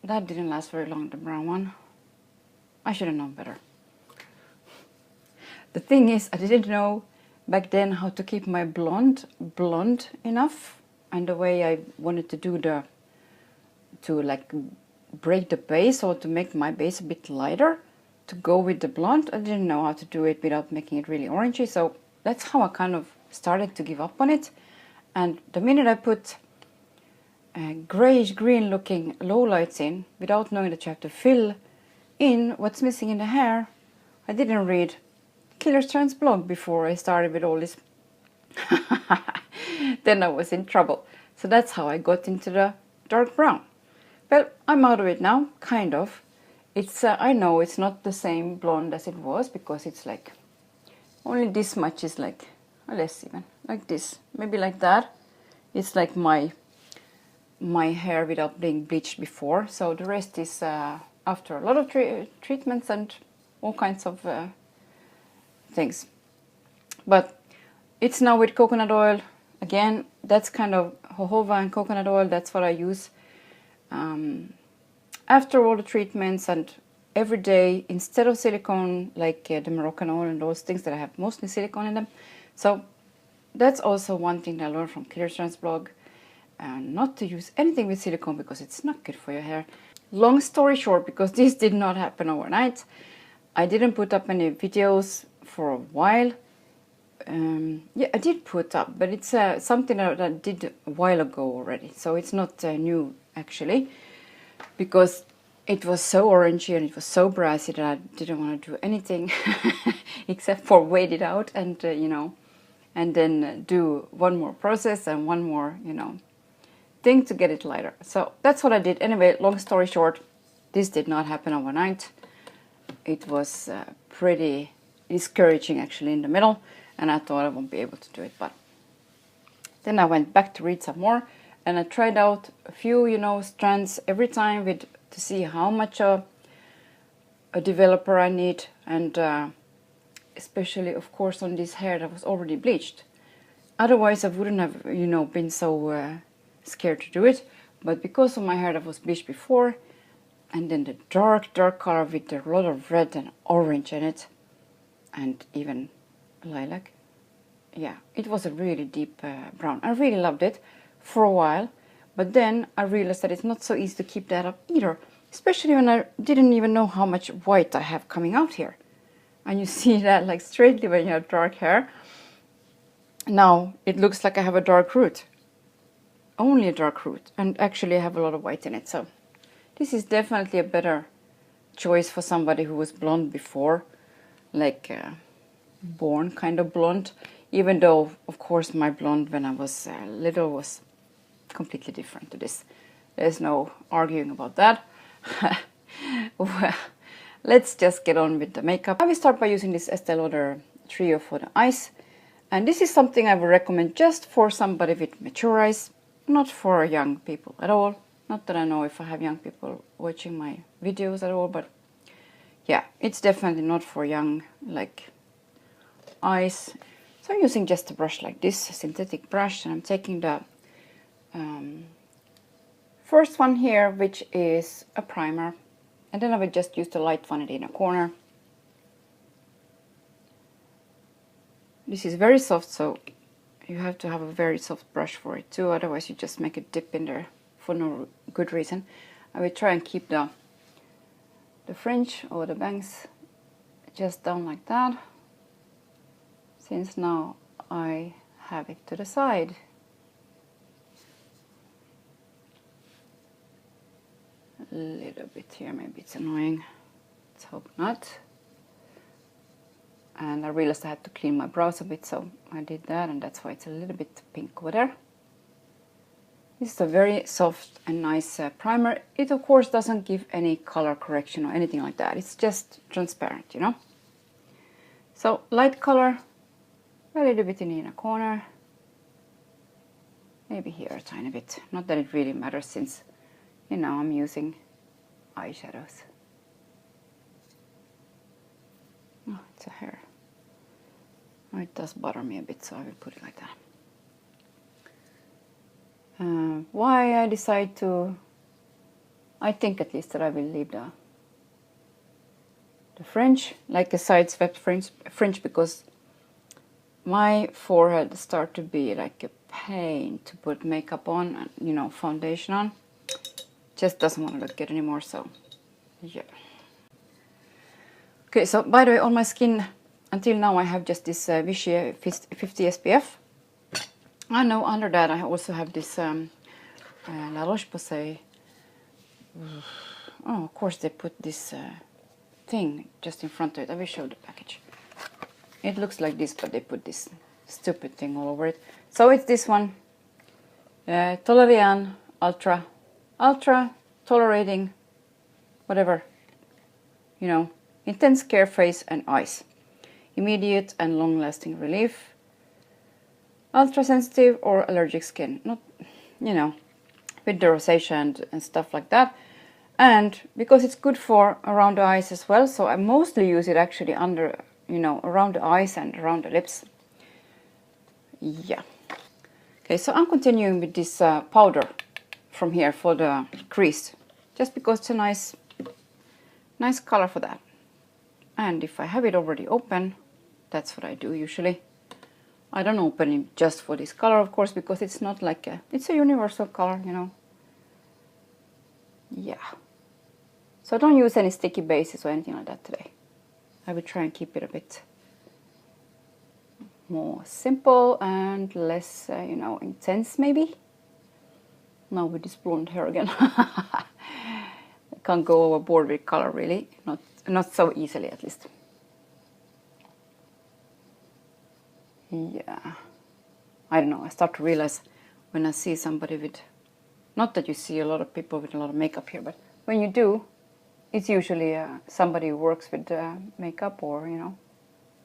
that didn't last very long, the brown one. I should have known better. The thing is, I didn't know back then how to keep my blonde enough, and the way I wanted to do to like break the base or to make my base a bit lighter to go with the blonde. I didn't know how to do it without making it really orangey, so that's how I kind of started to give up on it. And the minute I put grayish green looking lowlights in, without knowing that you have to fill in what's missing in the hair, I didn't read Killerstrands blog before I started with all this. Then I was in trouble. So that's how I got into the dark brown. Well, I'm out of it now, kind of. It's I know it's not the same blonde as it was, because it's like only this much is like less, even like this, maybe like that. It's like my hair without being bleached before. So the rest is after a lot of treatments and all kinds of things. But it's now with coconut oil again. That's kind of jojoba and coconut oil. That's what I use after all the treatments and every day, instead of silicone, like the Moroccan oil and those things that I have mostly silicone in them. So that's also one thing that I learned from Killerstrands blog, not to use anything with silicone because it's not good for your hair. Long story short, because this did not happen overnight, I didn't put up any videos for a while. Yeah, I did put up, but it's something that I did a while ago already, so it's not new actually, because it was so orangey and it was so brassy that I didn't want to do anything except for wait it out and you know, and then do one more process and one more, you know, thing to get it lighter. So that's what I did. Anyway, long story short, this did not happen overnight. It was pretty discouraging actually in the middle, and I thought I won't be able to do it. But then I went back to read some more, and I tried out a few, you know, strands every time with to see how much a developer I need, and especially of course on this hair that was already bleached. Otherwise I wouldn't have, you know, been so scared to do it. But because of my hair that was bleached before, and then the dark color with a lot of red and orange in it, and even lilac, yeah, it was a really deep brown. I really loved it for a while, but then I realized that it's not so easy to keep that up either, especially when I didn't even know how much white I have coming out here. And you see that like straightly when you have dark hair. Now it looks like I have a dark root, only a dark root, and actually I have a lot of white in it. So this is definitely a better choice for somebody who was blonde before, like born kind of blonde, even though of course my blonde when I was little was completely different to this. There's no arguing about that. Well, let's just get on with the makeup. I will start by using this Estee Lauder trio for the eyes, and this is something I would recommend just for somebody with mature eyes, not for young people at all. Not that I know if I have young people watching my videos at all, but yeah, it's definitely not for young like eyes. So I'm using just a brush like this, a synthetic brush, and I'm taking the first one here, which is a primer, and then I will just use the light one in the inner corner. This is very soft, so you have to have a very soft brush for it too, otherwise you just make a dip in there for no good reason. I will try and keep the fringe or the bangs just down like that, since now I have it to the side. A little bit here, maybe it's annoying. Let's hope not. And I realized I had to clean my brows a bit, so I did that, and that's why it's a little bit pink over there. This is a very soft and nice primer. It of course doesn't give any color correction or anything like that. It's just transparent, you know. So light color, a little bit in the inner corner. Maybe here a tiny bit. Not that it really matters, since, you know, I'm using eyeshadows. Oh, it's a hair. Oh, it does bother me a bit, so I will put it like that. Why I decide to... I think at least that I will leave the fringe, like a side swept fringe, because my forehead starts to be like a pain to put makeup on and, you know, foundation on. Just doesn't want to look good anymore, so yeah. Okay, so by the way, on my skin until now I have just this Vichy 50 SPF. I know under that I also have this La Roche-Posay. Oh, of course they put this thing just in front of it. I will show the package. It looks like this, but they put this stupid thing all over it. So it's this one, Toleriane Ultra tolerating, whatever, you know, intense care face and eyes, immediate and long-lasting relief, ultra sensitive or allergic skin, not, you know, with the rosacea and stuff like that. And because it's good for around the eyes as well, so I mostly use it actually under, you know, around the eyes and around the lips. Yeah. Okay, so I'm continuing with this powder from here for the crease, just because it's a nice color for that. And if I have it already open, that's what I do usually. I don't open it just for this color, of course, because it's not like it's a universal color, you know. Yeah. So don't use any sticky bases or anything like that today. I will try and keep it a bit more simple and less, you know, intense maybe. Now with this blonde hair again. I can't go overboard with color really, not so easily at least. Yeah, I don't know, I start to realize when I see somebody with, not that you see a lot of people with a lot of makeup here, but when you do, it's usually somebody who works with makeup or, you know,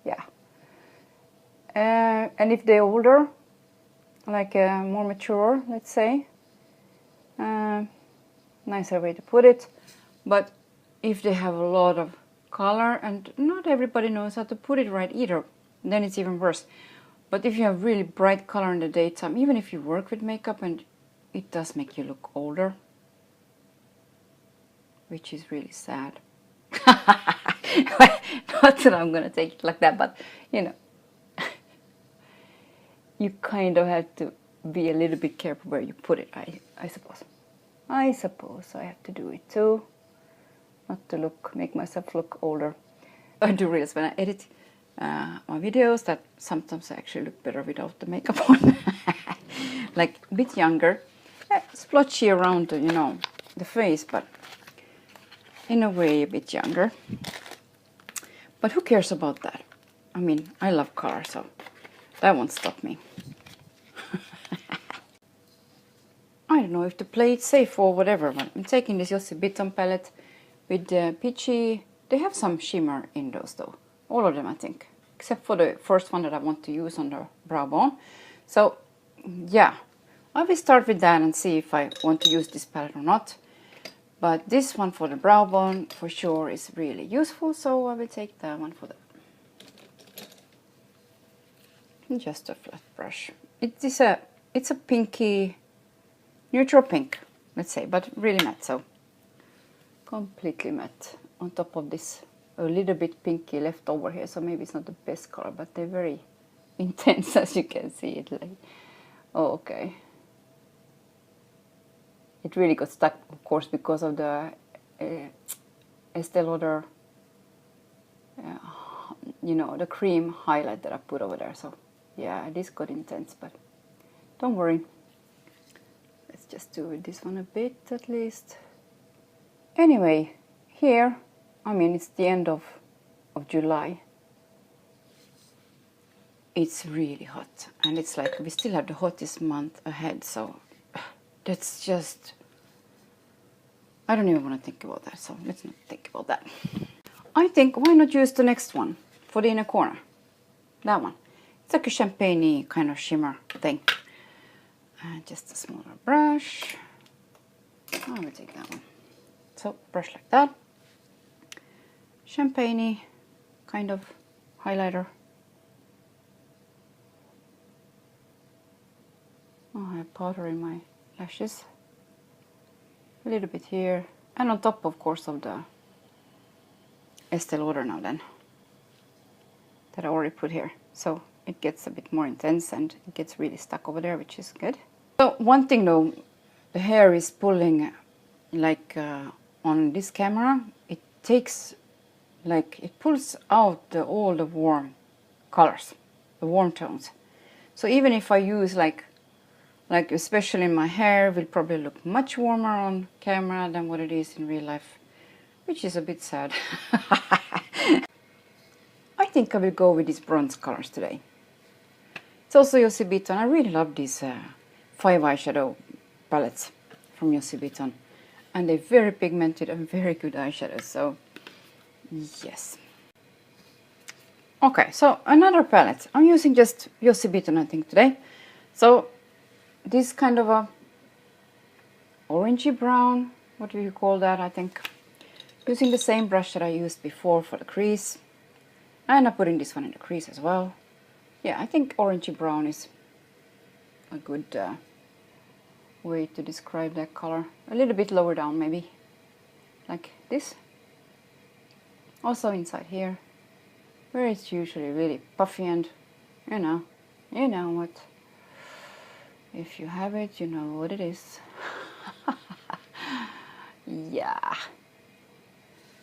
yeah. And if they're older, like more mature, let's say, nicer way to put it. But if they have a lot of color, and not everybody knows how to put it right either, then it's even worse. But if you have really bright color in the daytime, even if you work with makeup, and it does make you look older, which is really sad. Not that I'm gonna take it like that, but you know, you kind of have to be a little bit careful where you put it, I suppose. I suppose I have to do it too, not to make myself look older. I do realize when I edit my videos that sometimes I actually look better without the makeup on. Like a bit younger, splotchy around, you know, the face, but in a way a bit younger. But who cares about that? I mean, I love color, so that won't stop me. I don't know if to play it safe or whatever, but I'm taking this Jussi Bitton palette with peachy. They have some shimmer in those though. All of them, I think. Except for the first one that I want to use on the brow bone. So, yeah. I will start with that and see if I want to use this palette or not. But this one for the brow bone for sure is really useful, so I will take that one for that. Just a flat brush. It's a pinky, neutral pink, let's say, but really matte, so completely matte. On top of this, a little bit pinky left over here, so maybe it's not the best color, but they're very intense, as you can see it. Like, oh, okay. It really got stuck, of course, because of the Estee Lauder, you know, the cream highlight that I put over there. So, yeah, this got intense, but don't worry. Let's just do this one a bit at least. Anyway, here, I mean, it's the end of July. It's really hot, and it's like we still have the hottest month ahead, so that's just, I don't even want to think about that, so let's not think about that. I think, why not use the next one for the inner corner? That one. It's like a champagne-y kind of shimmer thing. And just a smaller brush. I will take that one. So, brush like that. Champagne-y kind of highlighter. Oh, I have powder in my lashes. A little bit here And on top, of course, of the Estee Lauder now then, that I already put here. So it gets a bit more intense and it gets really stuck over there, which is good. So one thing though, the hair is pulling like on this camera, it takes like, it pulls out all the warm colors, the warm tones. So even if I use like especially my hair will probably look much warmer on camera than what it is in real life, which is a bit sad. I think I will go with these bronze colors today. It's also Yossi Beaton. I really love these 5 eyeshadow palettes from Yossi Beaton. And they're very pigmented and very good eyeshadows, so yes. Okay, so another palette. I'm using just Yossi Beaton I think today. So this kind of a orangey brown, what do you call that, I think. Using the same brush that I used before for the crease. And I'm putting this one in the crease as well. Yeah, I think orangey brown is a good way to describe that color. A little bit lower down maybe, like this. Also inside here, where it's usually really puffy and, you know what. If you have it, you know what it is. Yeah.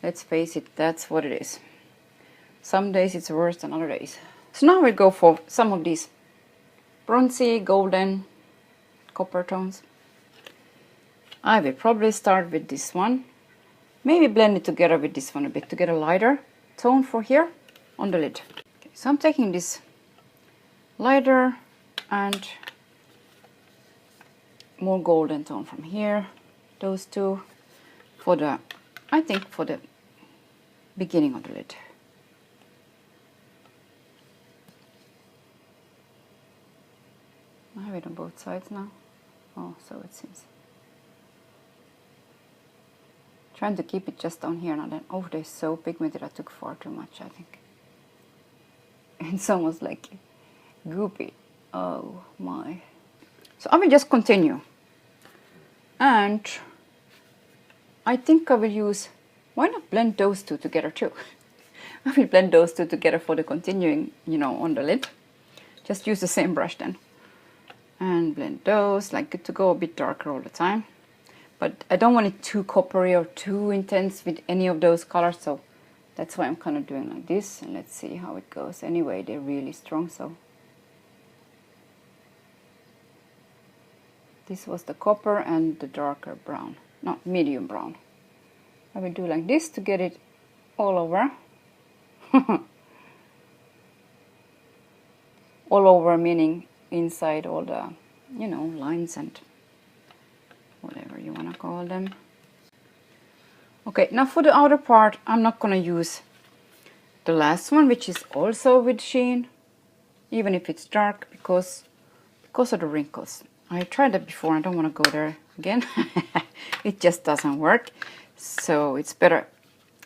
Let's face it, that's what it is. Some days it's worse than other days. So now we'll go for some of these bronzy, golden, copper tones. I will probably start with this one. Maybe blend it together with this one a bit to get a lighter tone for here on the lid. Okay, so I'm taking this lighter and more golden tone from here. Those two for the, I think for the beginning of the lid. I have it on both sides now. Oh, so it seems. Trying to keep it just down here now then. Oh, they're so pigmented, I took far too much, I think. It's almost like goopy. Oh my. So I will just continue. And I think I will use, why not blend those two together too? I will blend those two together for the continuing, on the lid. Just use the same brush then. And blend those, like to go a bit darker all the time. But I don't want it too coppery or too intense with any of those colors, so that's why I'm kind of doing like this. And let's see how it goes. Anyway, they're really strong, so. This was the copper and the darker brown, no, medium brown. I will do like this to get it all over. All over meaning inside all the, lines and whatever you want to call them. Okay, now for the outer part, I'm not going to use the last one, which is also with sheen, even if it's dark, because of the wrinkles. I tried that before, I don't want to go there again. It just doesn't work. So it's better,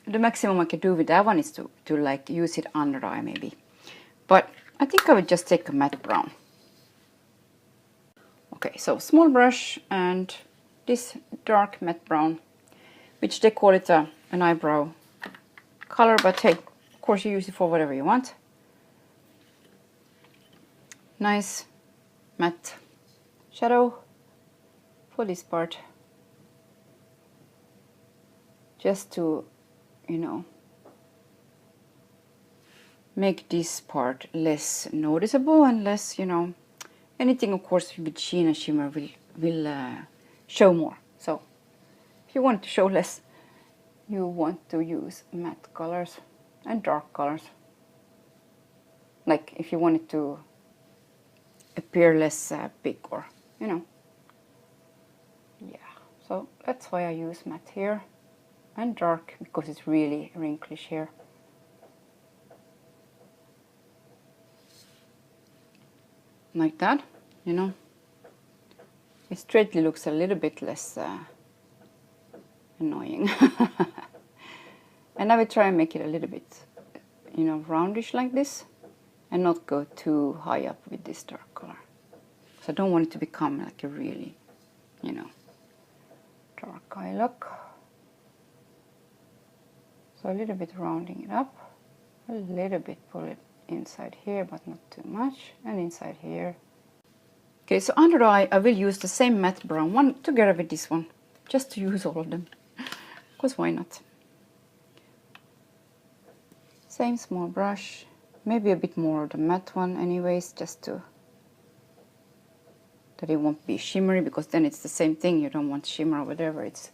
the maximum I can do with that one is to like use it under the eye maybe. But I think I would just take a matte brown. Okay, so small brush and this dark matte brown, which they call it an eyebrow color, but hey, of course you use it for whatever you want. Nice matte shadow for this part, just to, make this part less noticeable and less, anything of course with sheen and shimmer will show more. So if you want to show less, you want to use matte colors and dark colors. Like if you want it to appear less big or, yeah. So that's why I use matte here and dark, because it's really wrinklish here. Like that, it straightly looks a little bit less annoying. And I will try and make it a little bit, roundish like this, and not go too high up with this dark color. So I don't want it to become like a really, dark eye look. So a little bit rounding it up, a little bit pull it inside here, but not too much, and inside here. Okay, so under the eye I will use the same matte brown one together with this one, just to use all of them, because why not? Same small brush, maybe a bit more of the matte one anyways, just to that it won't be shimmery, because then it's the same thing, you don't want shimmer or whatever, it's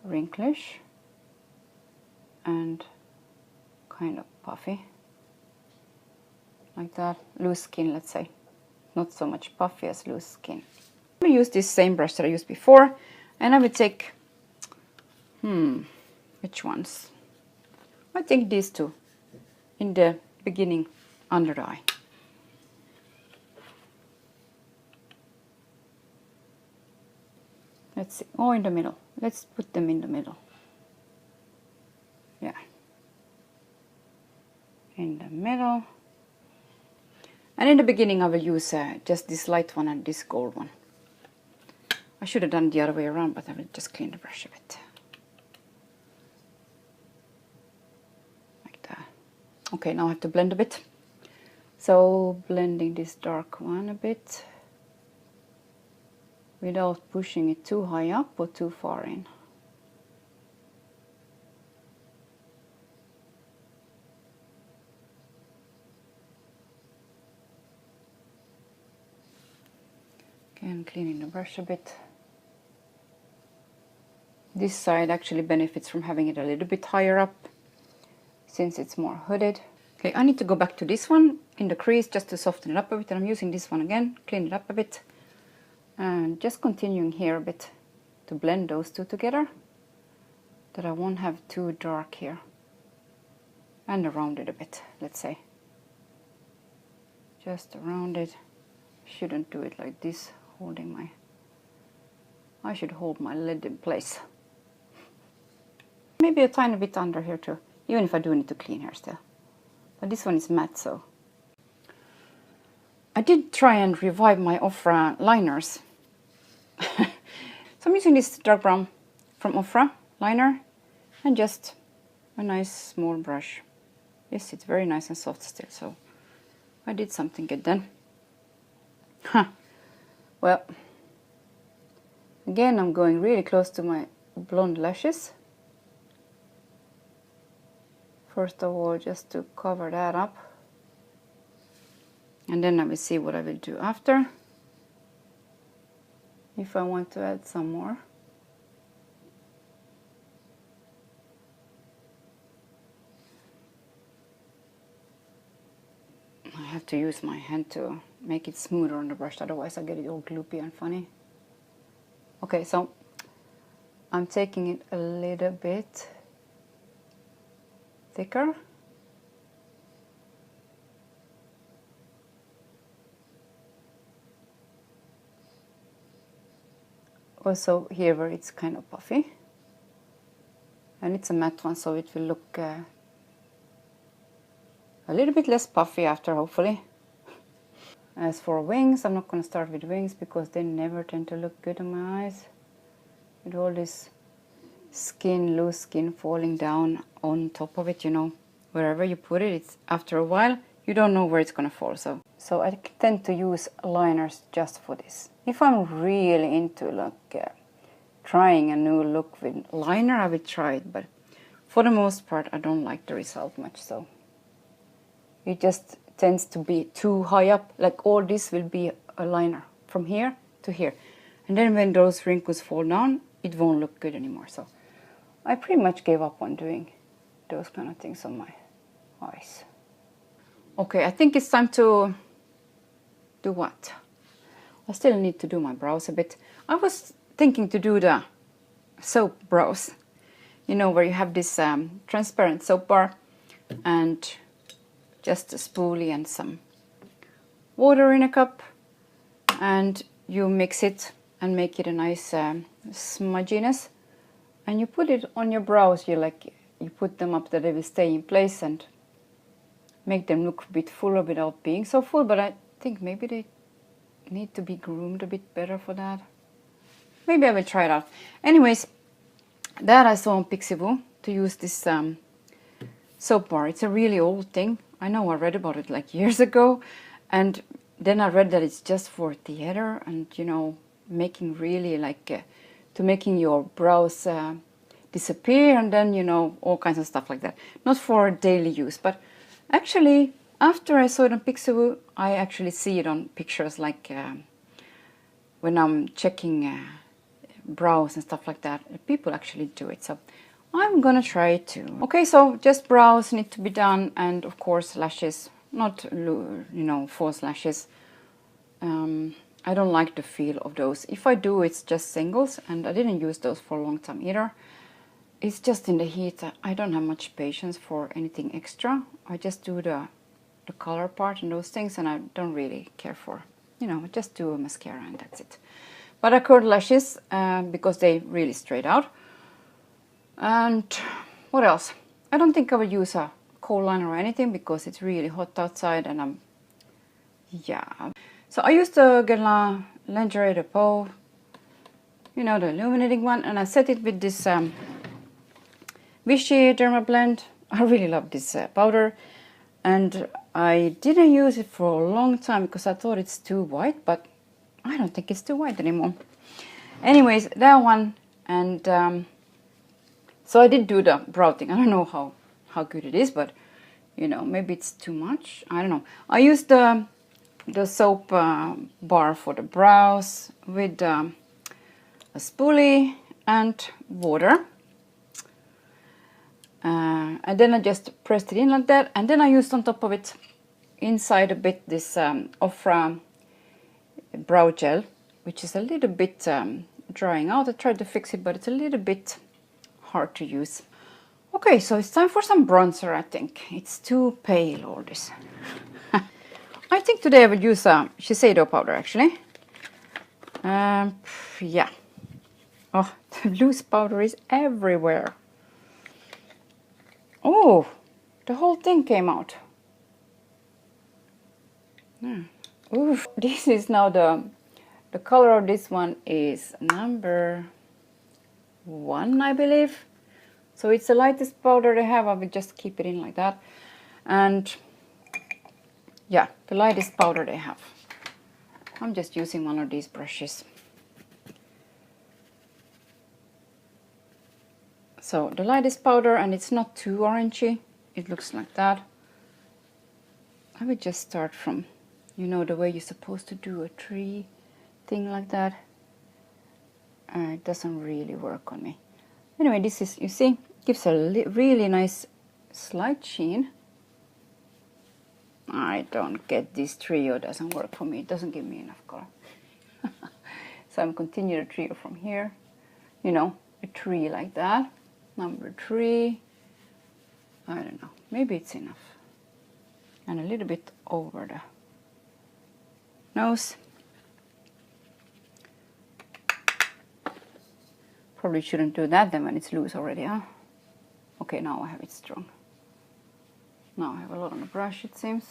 wrinklish and kind of puffy, like that, loose skin, let's say, not so much puffy as loose skin. I'm going to use this same brush that I used before, and I will take, which ones? I think these two, in the beginning, under the eye. Let's see, oh, in the middle, let's put them in the middle. Yeah, in the middle. And in the beginning I will use just this light one and this gold one. I should have done the other way around, but I will just clean the brush a bit. Like that. Okay, now I have to blend a bit. So blending this dark one a bit, without pushing it too high up or too far in. Again, cleaning the brush a bit. This side actually benefits from having it a little bit higher up, since it's more hooded. Okay, I need to go back to this one in the crease just to soften it up a bit, and I'm using this one again, clean it up a bit. And just continuing here a bit to blend those two together, that I won't have too dark here. And around it a bit, let's say. Just around it. Shouldn't do it like this, holding my... I should hold my lid in place. Maybe a tiny bit under here too, even if I do need to clean hair still. But this one is matte, so... I did try and revive my Ofra liners. So I'm using this dark brown from Ofra liner, and just a nice small brush. Yes, it's very nice and soft still, so I did something good then. Well, again I'm going really close to my blonde lashes. First of all, just to cover that up, and then I will see what I will do after, if I want to add some more. I have to use my hand to make it smoother on the brush, otherwise I get it all gloopy and funny. Okay, so I'm taking it a little bit thicker. Also here where it's kind of puffy. And it's a matte one, so it will look a little bit less puffy after, hopefully. As for wings, I'm not going to start with wings because they never tend to look good on my eyes. With all this skin, loose skin falling down on top of it, you know, wherever you put it, it's after a while, you don't know where it's going to fall. So I tend to use liners just for this. If I'm really into trying a new look with liner, I will try it, but for the most part I don't like the result much, so it just tends to be too high up. Like all this will be a liner from here to here, and then when those wrinkles fall down, it won't look good anymore. So I pretty much gave up on doing those kind of things on my eyes. Okay, I think it's time to do what? I still need to do my brows a bit. I was thinking to do the soap brows, you know, where you have this transparent soap bar and just a spoolie and some water in a cup, and you mix it and make it a nice smudginess, and you put it on your brows. You put them up that they will stay in place and make them look a bit fuller without being so full, but I think maybe they need to be groomed a bit better for that. Maybe I will try it out. Anyways, that I saw on Pixiwoo, to use this soap bar. It's a really old thing. I know I read about it like years ago, and then I read that it's just for theater and, you know, making really like to making your brows disappear, and then, you know, all kinds of stuff like that. Not for daily use, but actually after I saw it on Pixaboo, I actually see it on pictures like when I'm checking brows and stuff like that. People actually do it, so I'm gonna try it too. Okay, so just brows need to be done, and of course lashes, not, you know, false lashes. I don't like the feel of those. If I do, it's just singles, and I didn't use those for a long time either. It's just in the heat, I don't have much patience for anything extra. I just do the color part and those things, and I don't really care for, you know, just do a mascara and that's it. But I curl lashes because they really straight out. And what else? I don't think I will use a kohl liner or anything because it's really hot outside, and yeah. So I used the Guerlain Lingerie de Peau, you know, the illuminating one, and I set it with this Vichy Derma Blend. I really love this powder, and I didn't use it for a long time because I thought it's too white, but I don't think it's too white anymore. Anyways, that one, and so I did do the brow thing. I don't know how good it is, but, you know, maybe it's too much. I don't know. I used the soap bar for the brows with a spoolie and water. And then I just pressed it in like that, and then I used on top of it, inside a bit, this Ofra brow gel, which is a little bit drying out. I tried to fix it, but it's a little bit hard to use. Okay, so it's time for some bronzer, I think. It's too pale, all this. I think today I will use a Shiseido powder, actually. Yeah. Oh, the loose powder is everywhere. Oh, the whole thing came out. Oof. This is now the color of this one is number 1, I believe. So it's the lightest powder they have. I will just keep it in like that. And yeah, the lightest powder they have. I'm just using one of these brushes. So the lightest powder, and it's not too orangey. It looks like that. I will just start from, you know, the way you're supposed to do a tree thing like that. It doesn't really work on me. Anyway, this is, you see, gives a really nice slight sheen. I don't get this trio, doesn't work for me. It doesn't give me enough color. So I'm continuing the trio from here. You know, a tree like that. Number 3. I don't know, maybe it's enough. And a little bit over the nose. Probably shouldn't do that then when it's loose already, huh? Okay, now I have it strong. Now I have a lot on the brush, it seems.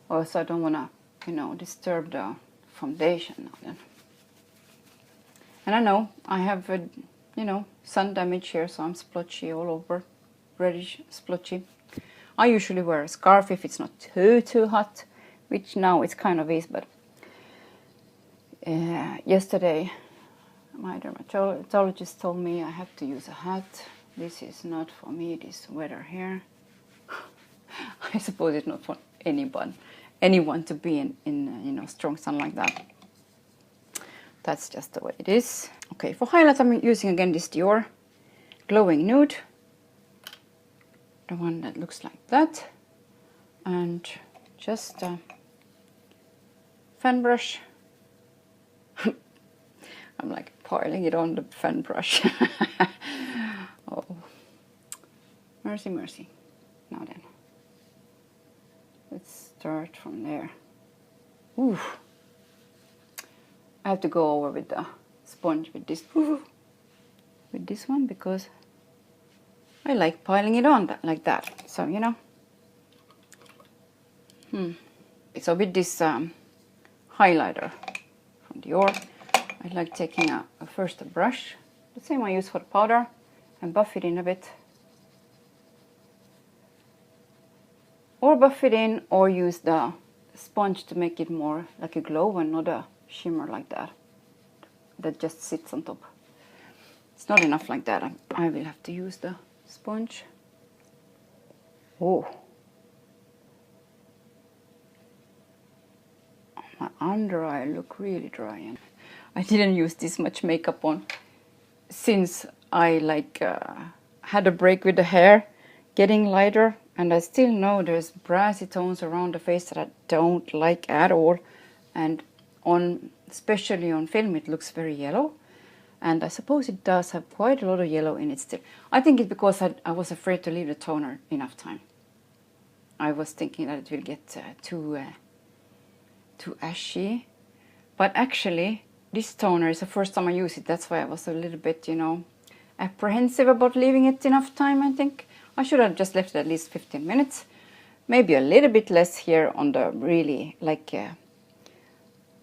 Also, I don't want to, you know, disturb the foundation now then. And I know I have, you know, sun damage here, so I'm splotchy all over, reddish splotchy. I usually wear a scarf if it's not too hot, which now it's kind of is, but yesterday my dermatologist told me I have to use a hat. This is not for me, this weather here. I suppose it's not for anyone to be in you know, strong sun like that. That's just the way it is. Okay, for highlight I'm using again this Dior Glowing Nude. The one that looks like that. And just a fan brush. I'm like piling it on the fan brush. Oh, mercy, mercy. Now then, let's start from there. Ooh. I have to go over with the sponge with this, with this one, because I like piling it on like that. So, you know. So with this highlighter from Dior, I like taking first a brush, the same I use for the powder, and buff it in a bit. Or buff it in, or use the sponge to make it more like a glow and not a shimmer like that. That just sits on top. It's not enough like that. I will have to use the sponge. Oh. My under eye look really dry, and I didn't use this much makeup on since I had a break with the hair getting lighter, and I still know there's brassy tones around the face that I don't like at all, and especially on film it looks very yellow, and I suppose it does have quite a lot of yellow in it still. I think it's because I was afraid to leave the toner enough time. I was thinking that it will get too ashy, but actually this toner is the first time I use it. That's why I was a little bit, you know, apprehensive about leaving it enough time. I think I should have just left it at least 15 minutes, maybe a little bit less here on the really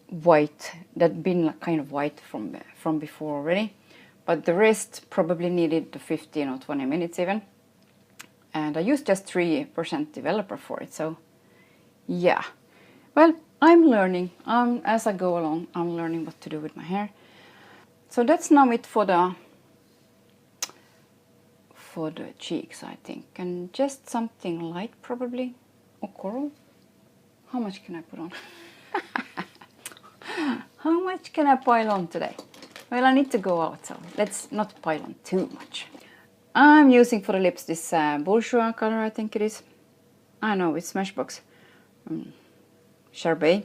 white, that been kind of white from before already, but the rest probably needed the 15 or 20 minutes even, and I used just 3% developer for it. So yeah, well, I'm learning as I go along. I'm learning what to do with my hair. So that's now it for the cheeks, I think, and just something light probably, or coral. How much can I put on? How much can I pile on today? Well, I need to go out, so let's not pile on too much. I'm using for the lips this bourgeois color, I think it is. I know, it's Smashbox. Charbet.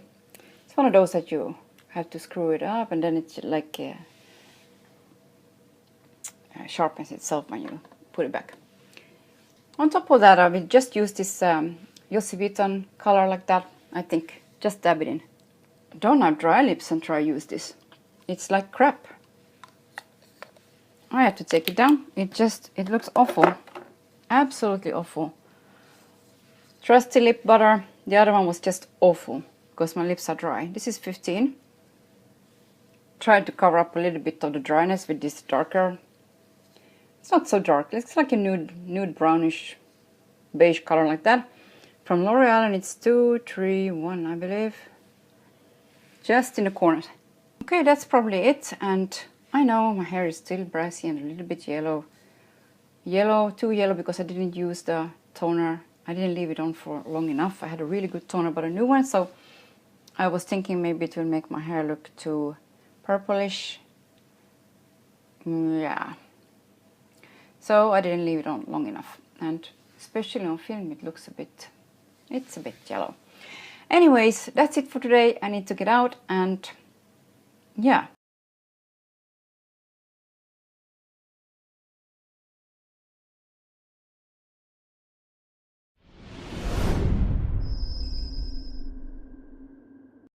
It's one of those that you have to screw it up, and then it's like sharpens itself when you put it back. On top of that, I will just use this Joss Vuitton color like that, I think. Just dab it in. Don't have dry lips and try use this. It's like crap. I have to take it down. It looks awful. Absolutely awful. Trusty lip butter. The other one was just awful because my lips are dry. This is 15. Tried to cover up a little bit of the dryness with this darker. It's not so dark. It's like a nude brownish beige color like that. From L'Oreal, and it's 231, I believe. Just in the corners. Okay, that's probably it. And I know my hair is still brassy and a little bit yellow. Too yellow because I didn't use the toner. I didn't leave it on for long enough. I had a really good toner, but a new one, so I was thinking maybe it will make my hair look too purplish. Yeah. So I didn't leave it on long enough, and especially on film it looks it's a bit yellow. Anyways, that's it for today. I need to get out, and yeah,